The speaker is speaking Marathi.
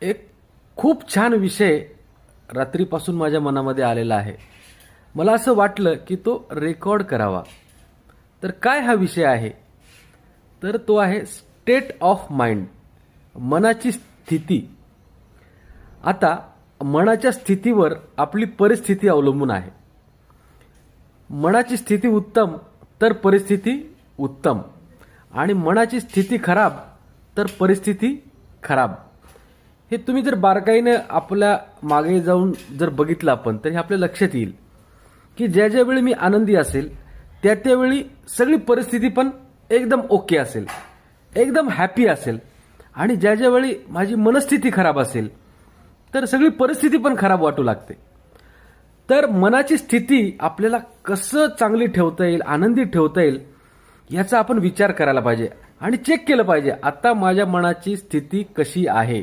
एक खूप छान विषय रात्रीपासून माझ्या मनामध्ये आलेला आहे. मला असं वाटलं की तो रेकॉर्ड करावा. तर काय हा विषय आहे? तर तो आहे स्टेट ऑफ माइंड, मनाची स्थिती. आता मनाच्या स्थितीवर आपली परिस्थिती अवलंबून आहे. मनाची स्थिती उत्तम तर परिस्थिती उत्तम, आणि मनाची स्थिती खराब तर परिस्थिती खराब. हे तुम्ही जर बारकाईने आपल्या मागे जाऊन जर बघितलं आपण, तर हे आपल्या लक्षात येईल की ज्या ज्या वेळी मी आनंदी असेल त्या त्यावेळी सगळी परिस्थिती पण एकदम ओके असेल, एकदम हॅपी असेल. आणि ज्या ज्या वेळी माझी मनस्थिती खराब असेल तर सगळी परिस्थिती पण खराब वाटू लागते. तर मनाची स्थिती आपल्याला कसं चांगली ठेवता येईल, आनंदी ठेवता येईल, याचा आपण विचार करायला पाहिजे आणि चेक केलं पाहिजे आता माझ्या मनाची स्थिती कशी आहे.